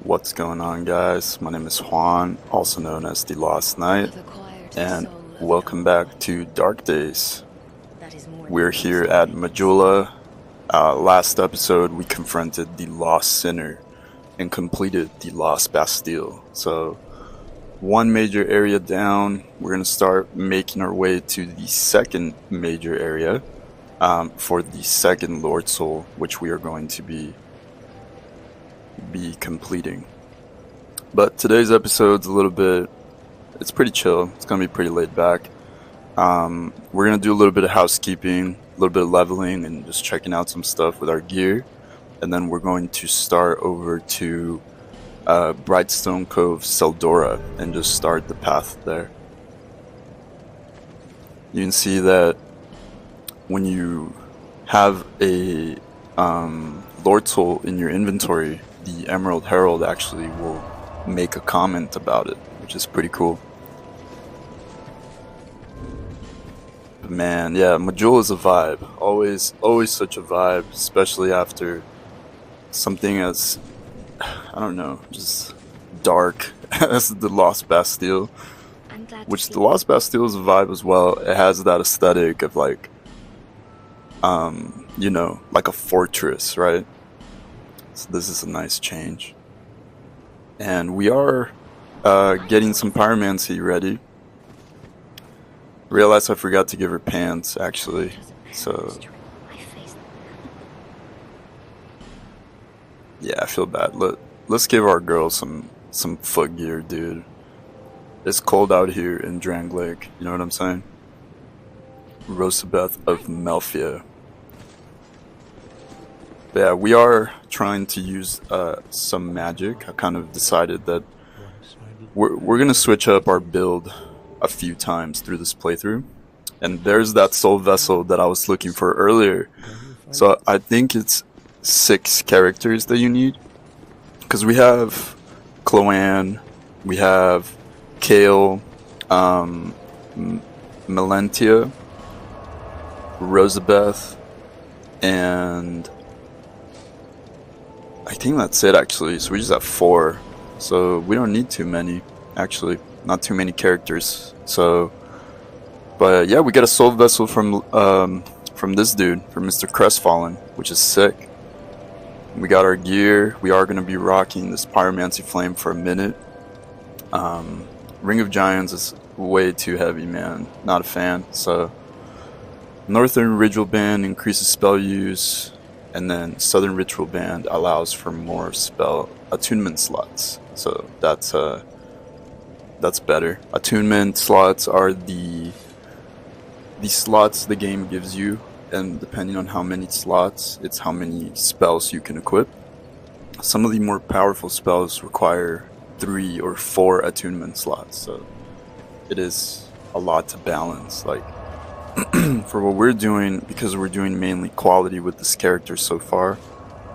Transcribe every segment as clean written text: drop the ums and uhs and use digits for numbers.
What's going on, guys? My name is Juan, also known as the Lost Knight, I've acquired the and soul of an welcome old. back to Dark Days. That is more We're than meets here the at eye can see. Majula. Last episode, we confronted the Lost Sinner and completed the Lost Bastille. So, one major area down, we're going to start making our way to the second major area for the second Lord Soul, which we are going to be completing. But today's episode's a little bit, it's pretty chill. It's going to be pretty laid back. We're going to do a little bit of housekeeping, a little bit of leveling, and just checking out some stuff with our gear. And then we're going to start over to Brightstone Cove Tseldora and just start the path there. You can see that when you have a Lord Soul in your inventory, the Emerald Herald actually will make a comment about it, which is pretty cool. But man, yeah, Majula is a vibe. Always such a vibe, especially after something as, I don't know, just dark as the Lost Bastille. I'm glad Which to the see Lost Bastille is a vibe as well. It has that aesthetic of like, like a fortress, right? So this is a nice change. And we are getting some pyromancy ready. Realized I forgot to give her pants, actually. So yeah, I feel bad. Let's give our girl some foot gear, dude. It's cold out here in Drang Lake, you know what I'm saying? Rosabeth of Melfia. But yeah, we are trying to use some magic. I kind of decided that we're gonna switch up our build a few times through this playthrough. And there's that soul vessel that I was looking for earlier. So I think it's 6 characters that you need. Because we have Chloanne, we have Kale, Melentia, Rosabeth, and I think that's it actually. So we just have 4. So we don't need too many, actually. Not too many characters. So, but yeah, we got a soul vessel from this dude, from Mr. Crestfallen, which is sick. We got our gear. We are going to be rocking this Pyromancy Flame for a minute. Ring of Giants is way too heavy, man. Not a fan. So, Northern Ritual Band increases spell use, and then Southern Ritual Band allows for more spell attunement slots. So that's better. Attunement slots are the slots the game gives you, and depending on how many slots, it's how many spells you can equip. Some of the more powerful spells require 3 or 4 attunement slots, so it is a lot to balance. Like, for what we're doing, because we're doing mainly quality with this character so far,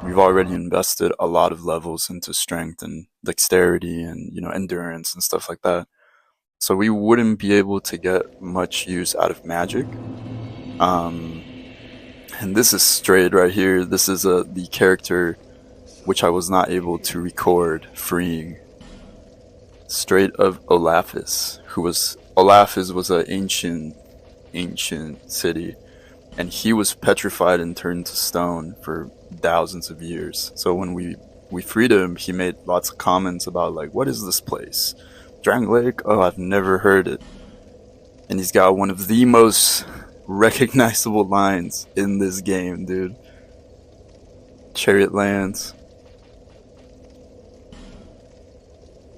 we've already invested a lot of levels into strength and dexterity and, endurance and stuff like that. So we wouldn't be able to get much use out of magic. And this is Strayed right here. This is the character which I was not able to record freeing. Strayed of Olaphis, Olaphis was an ancient city, and he was petrified and turned to stone for thousands of years. So when we freed him, he made lots of comments about like, what is this place? Drang Lake? Oh, I've never heard it. And he's got one of the most recognizable lines in this game, dude. Chariot Lands.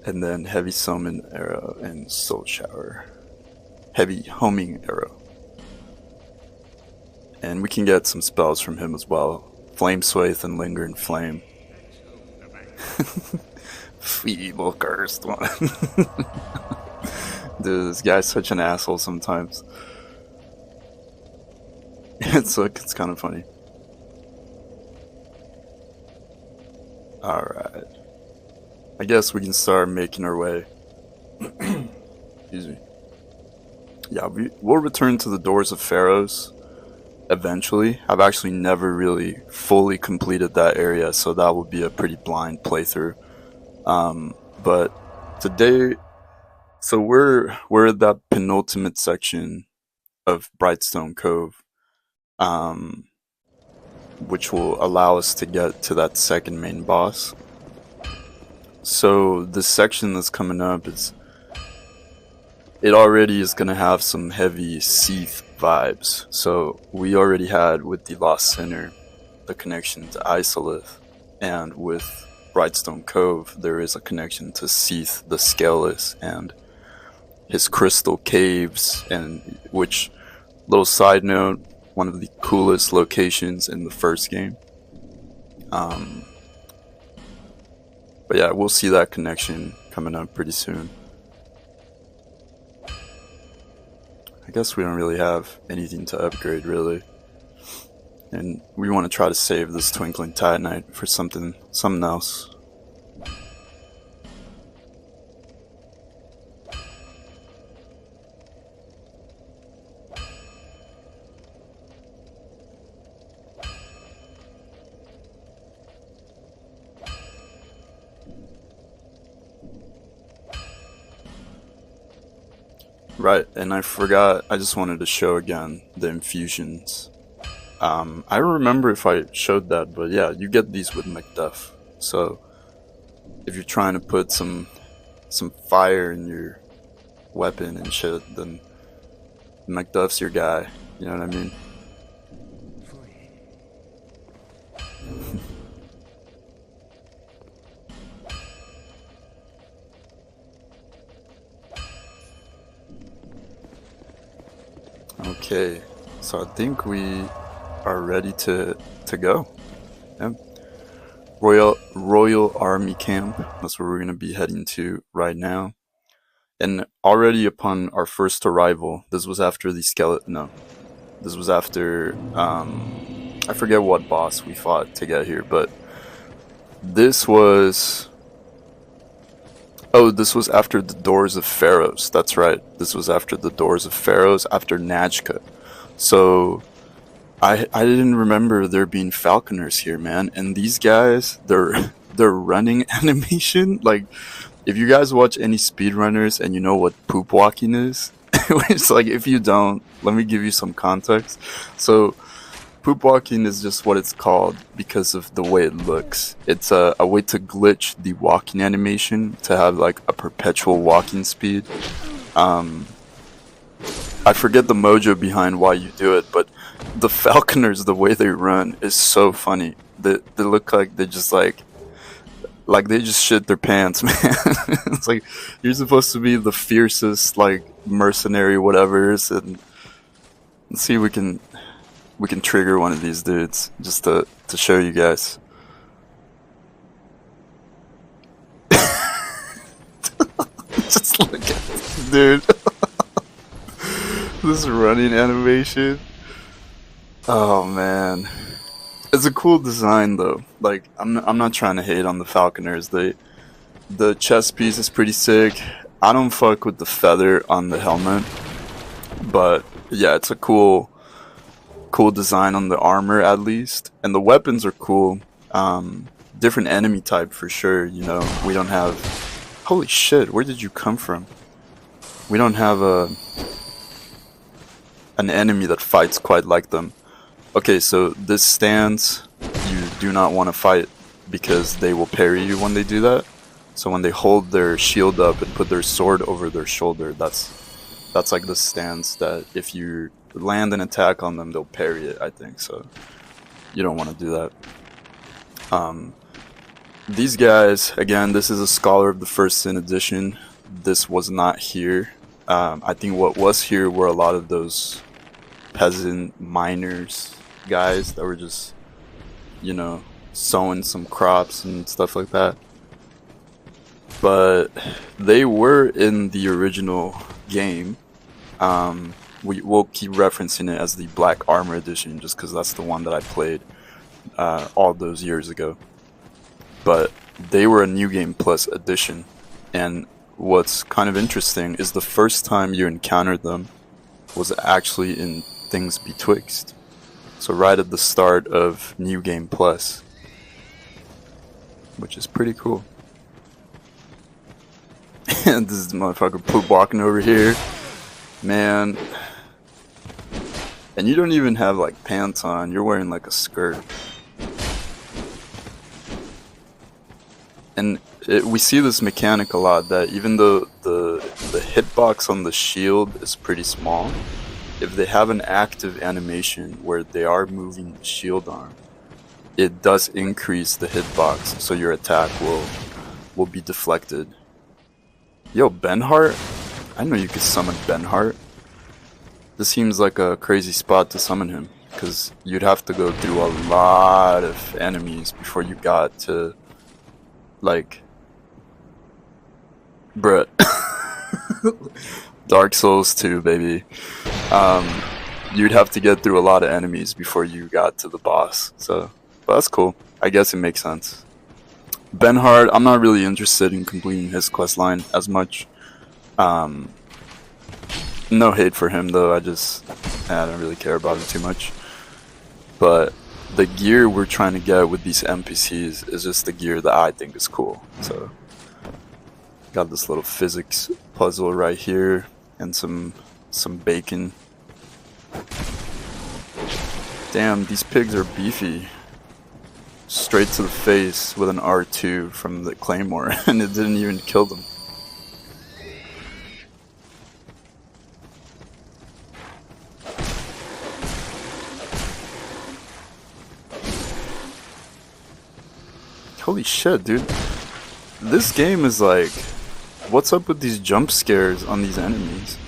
And then Heavy Summon Arrow and Soul Shower. Heavy Homing Arrow. And we can get some spells from him as well. Flame Swathe and Lingering Flame. Feeble cursed one. Dude, this guy's such an asshole sometimes. It's kind of funny. Alright. I guess we can start making our way. Excuse me. Yeah, we'll return to the Doors of Pharaohs eventually. I've actually never really fully completed that area, so that will be a pretty blind playthrough. But today, so we're at that penultimate section of Brightstone Cove, um, which will allow us to get to that second main boss. So this section that's coming up it already is gonna have some heavy Seath vibes. So we already had with the Lost Sinner the connection to Isolith, and with Brightstone Cove there is a connection to Seath the Scaleless and his crystal caves, and which, little side note, one of the coolest locations in the first game. But yeah, we'll see that connection coming up pretty soon. I guess we don't really have anything to upgrade, really. And we want to try to save this Twinkling Titanite for something else. Right, and I forgot, I just wanted to show again the infusions. I don't remember if I showed that, but yeah, you get these with Macduff. So if you're trying to put some fire in your weapon and shit, then Macduff's your guy. You know what I mean? Okay, so I think we are ready to go. Yeah. Royal Army Camp. That's where we're gonna be heading to right now. And already upon our first arrival, this was after the skeleton. No, this was after I forget what boss we fought to get here, but this was. Oh, this was after the Doors of Pharaohs. That's right. This was after the Doors of Pharaohs, after Najka. So I didn't remember there being falconers here, man. And these guys, their running animation, like, if you guys watch any speedrunners and you know what poop walking is, it's like, if you don't, let me give you some context. So poop walking is just what it's called because of the way it looks. It's a way to glitch the walking animation to have like a perpetual walking speed. I forget the mojo behind why you do it, but the falconers, the way they run is so funny. They look like they just like they just shit their pants, man. It's like you're supposed to be the fiercest like mercenary whatever's, and let's see if we can trigger one of these dudes just to show you guys. Just look at this dude. This running animation. Oh man, it's a cool design though. Like I'm not trying to hate on the falconers. The chest piece is pretty sick. I don't fuck with the feather on the helmet, but yeah, it's a cool design on the armor at least, and the weapons are cool. Different enemy type for sure. You know, we don't have. Holy shit! Where did you come from? We don't have an enemy that fights quite like them. Okay, so this stance you do not want to fight because they will parry you when they do that. So when they hold their shield up and put their sword over their shoulder, that's like the stance that if you land an attack on them, they'll parry it, I think. So you don't want to do that. These guys, again, this is a Scholar of the First Sin edition. This was not here. I think what was here were a lot of those peasant miners guys that were just, you know, sowing some crops and stuff like that. But they were in the original game. We'll keep referencing it as the Black Armor edition just because that's the one that I played all those years ago. But they were a New Game Plus edition, and what's kind of interesting is the first time you encountered them was actually in Things Betwixt. So right at the start of New Game Plus, which is pretty cool. And this motherfucker poop walking over here. Man. And you don't even have like pants on, you're wearing like a skirt. And we see this mechanic a lot, that even though the hitbox on the shield is pretty small, if they have an active animation where they are moving the shield arm, it does increase the hitbox, so your attack will be deflected. Yo, Benhart? I know you could summon Benhart. This seems like a crazy spot to summon him, because you'd have to go through a lot of enemies before you got to, like, bruh. Dark Souls 2, baby. You'd have to get through a lot of enemies before you got to the boss, so, but that's cool. I guess it makes sense. Benhard, I'm not really interested in completing his questline as much. No hate for him though, I don't really care about him too much. But the gear we're trying to get with these NPCs is just the gear that I think is cool. So, got this little physics puzzle right here, and some bacon. Damn, these pigs are beefy. Straight to the face with an R2 from the claymore, and it didn't even kill them. Holy shit, dude. This game is like, what's up with these jump scares on these enemies?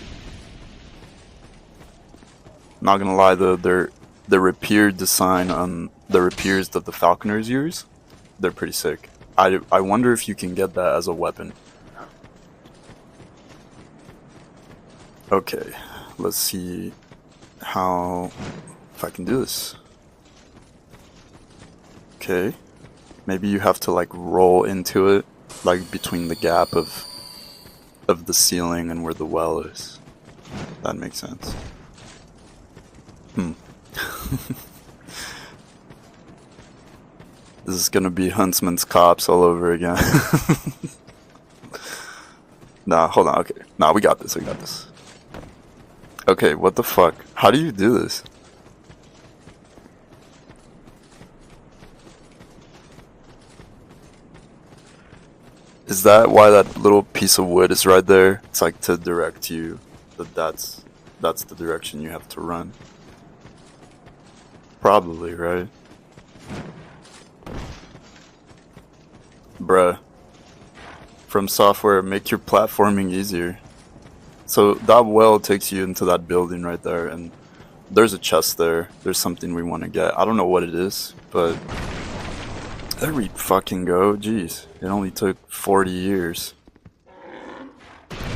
Not gonna lie though, the rapier design on the rapiers that the falconers use, they're pretty sick. I wonder if you can get that as a weapon. Okay, let's see if I can do this. Okay, maybe you have to like roll into it, like between the gap of the ceiling and where the well is. That makes sense. This is gonna be Huntsman's Cops all over again. Nah, hold on, okay. Nah, we got this. Okay, what the fuck? How do you do this? Is that why that little piece of wood is right there? It's like to direct you that's the direction you have to run. Probably, right? Bruh. From software, make your platforming easier. So that well takes you into that building right there, and there's a chest there. There's something we want to get. I don't know what it is, but there we fucking go. Jeez, it only took 40 years.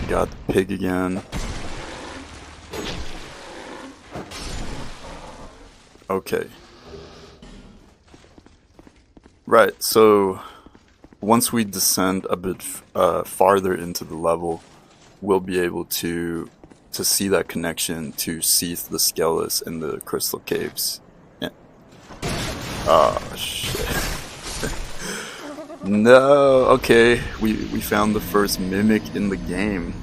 Got the pig again. Okay. Right, so once we descend a bit farther into the level, we'll be able to see that connection to Seath the Skellis in the Crystal Caves. Yeah. Oh shit. No, okay, we found the first mimic in the game.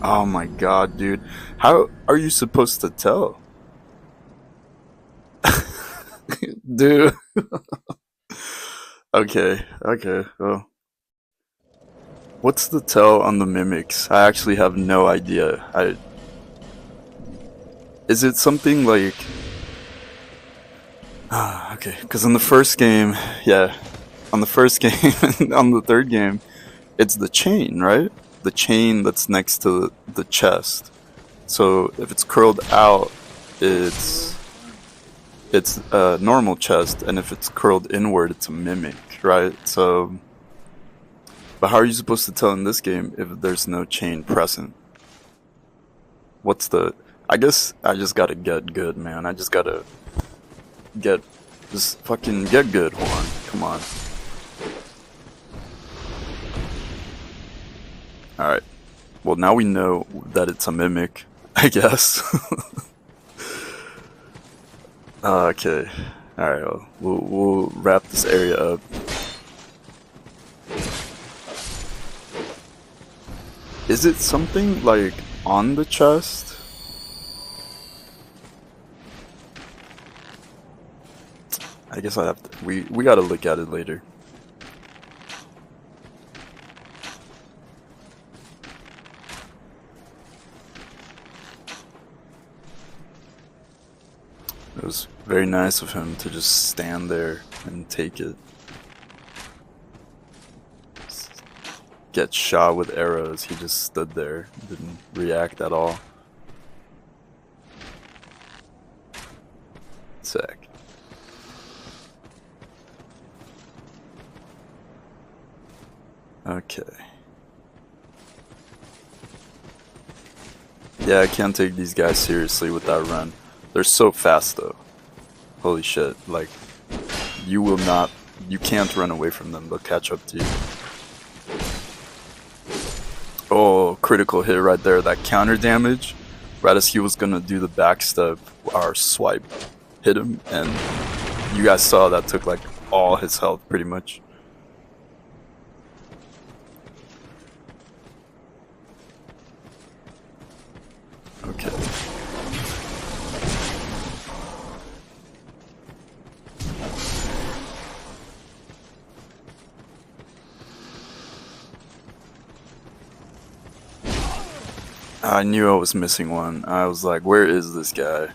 Oh my god, dude. How are you supposed to tell? Dude. Okay, well. What's the tell on the mimics? I actually have no idea. Is it something like... okay, because in the first game, yeah, on the first game, on the third game, it's the chain, right? The chain that's next to the chest. So if it's curled out, it's a normal chest, and if it's curled inward, it's a mimic, right? So, but how are you supposed to tell in this game if there's no chain present? What's the... I guess I just gotta get good, man. I just gotta just fucking get good, Juan. Come on. Alright. Well, now we know that it's a mimic, I guess. Okay. Alright, well, we'll wrap this area up. Is it something like on the chest? I guess I have to, we gotta look at it later. It was very nice of him to just stand there and take it. Get shot with arrows, he just stood there, didn't react at all. Sick. Okay. Yeah, I can't take these guys seriously with that run. They're so fast though. Holy shit, like, you can't run away from them, they'll catch up to you. Oh, critical hit right there, that counter damage. Right as he was gonna do the backstep, our swipe hit him, and you guys saw that took like all his health pretty much. Okay. I knew I was missing one. I was like, where is this guy?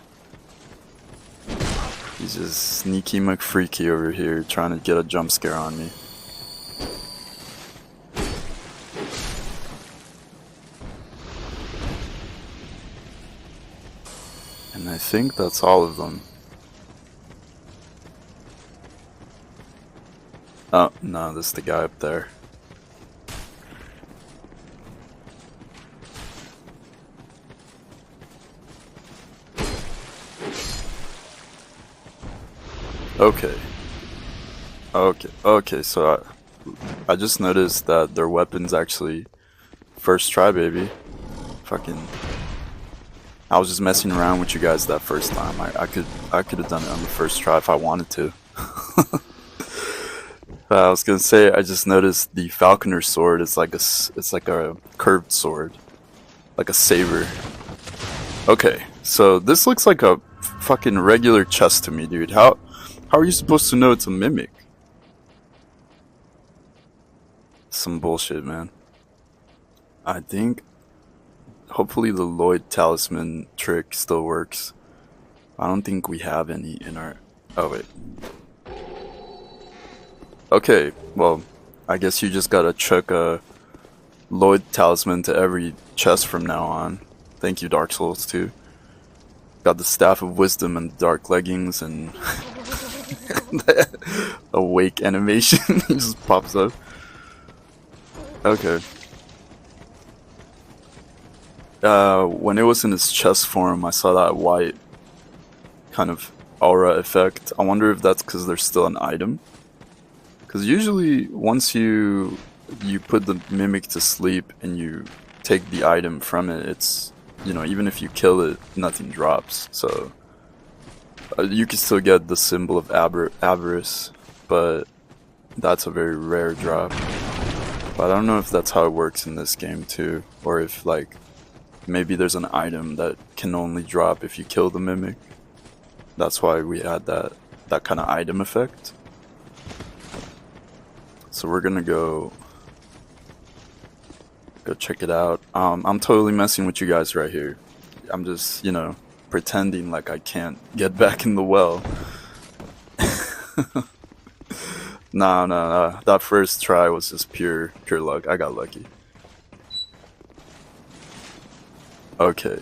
He's just sneaky McFreaky over here trying to get a jump scare on me. And I think that's all of them. Oh, no, this is the guy up there. Okay, so I just noticed that their weapons actually first try, baby. Fucking, I was just messing around with you guys that first time. I could have done it on the first try if I wanted to. I was gonna say, I just noticed the falconer sword is like a curved sword, like a saber. Okay, so this looks like a fucking regular chest to me, dude. How are you supposed to know it's a mimic? Some bullshit, man. I think hopefully the Lloyd talisman trick still works. I don't think we have any in our... Oh wait. Okay, well, I guess you just gotta chuck a Lloyd talisman to every chest from now on. Thank you, Dark Souls 2. Got the Staff of Wisdom and Dark Leggings and the awake animation just pops up. Okay. When it was in its chest form, I saw that white kind of aura effect. I wonder if that's because there's still an item. Because usually, once you put the mimic to sleep and you take the item from it, it's, you know, even if you kill it, nothing drops. So you can still get the symbol of avarice, but that's a very rare drop. But I don't know if that's how it works in this game too, or if like maybe there's an item that can only drop if you kill the mimic. That's why we had that kind of item effect. So we're gonna go check it out. I'm totally messing with you guys right here. I'm just, you know, pretending like I can't get back in the well. Nah. That first try was just pure luck. I got lucky. Okay.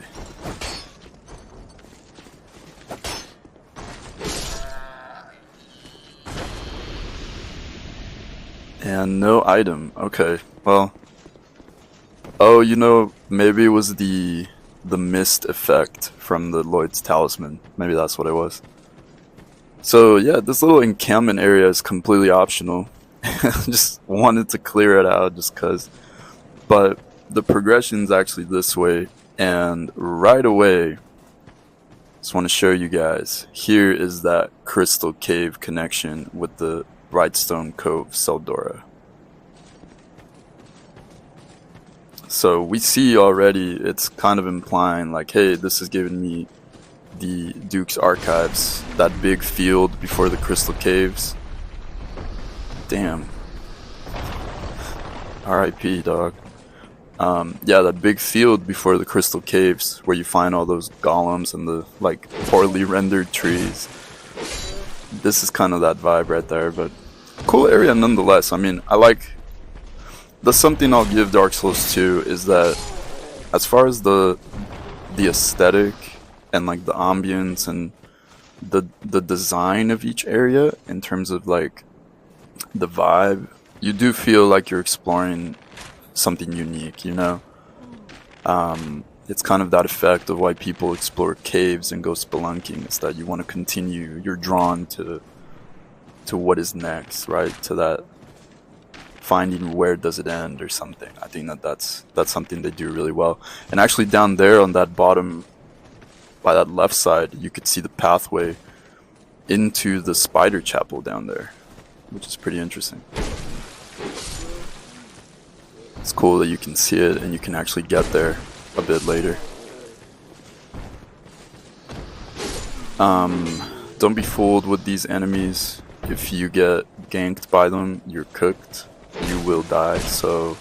And no item. Okay, well. Oh, you know, maybe it was the mist effect from the Lloyd's talisman. Maybe that's what it was. So yeah, this little encampment area is completely optional. Just wanted to clear it out just cause. But the progression's actually this way, and right away, just want to show you guys. Here is that crystal cave connection with the Brightstone Cove Tseldora. So we see already it's kind of implying like, hey, this is giving me the Duke's Archives, that big field before the Crystal Caves. Damn. R.I.P. dog. Yeah, that big field before the Crystal Caves where you find all those golems and the like poorly rendered trees. This is kind of that vibe right there, but cool area nonetheless. I mean, I like. That's something I'll give Dark Souls 2 is that as far as the aesthetic and like the ambience and the design of each area in terms of like the vibe, you do feel like you're exploring something unique, you know? It's kind of that effect of why people explore caves and go spelunking. It's that you want to continue, you're drawn to what is next, right? To that finding where does it end or something. I think that's something they do really well. And actually down there on that bottom, by that left side, you could see the pathway into the spider chapel down there, which is pretty interesting. It's cool that you can see it and you can actually get there a bit later. Don't be fooled with these enemies. If you get ganked by them, you're cooked. You will die, so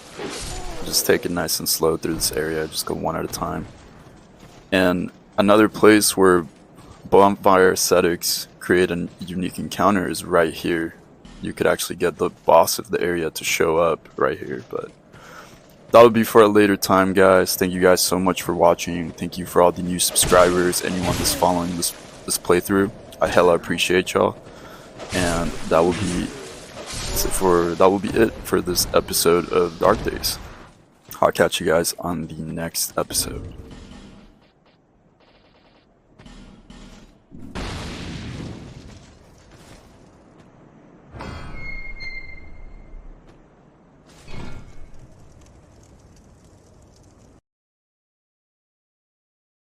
just take it nice and slow through this area. Just go one at a time. And another place where bonfire ascetics create a unique encounter is right here. You could actually get the boss of the area to show up right here, but that would be for a later time, guys. Thank you guys so much for watching. Thank you for all the new subscribers, anyone that's following this playthrough. I hella appreciate y'all. And that will be it for this episode of Dark Days. I'll catch you guys on the next episode.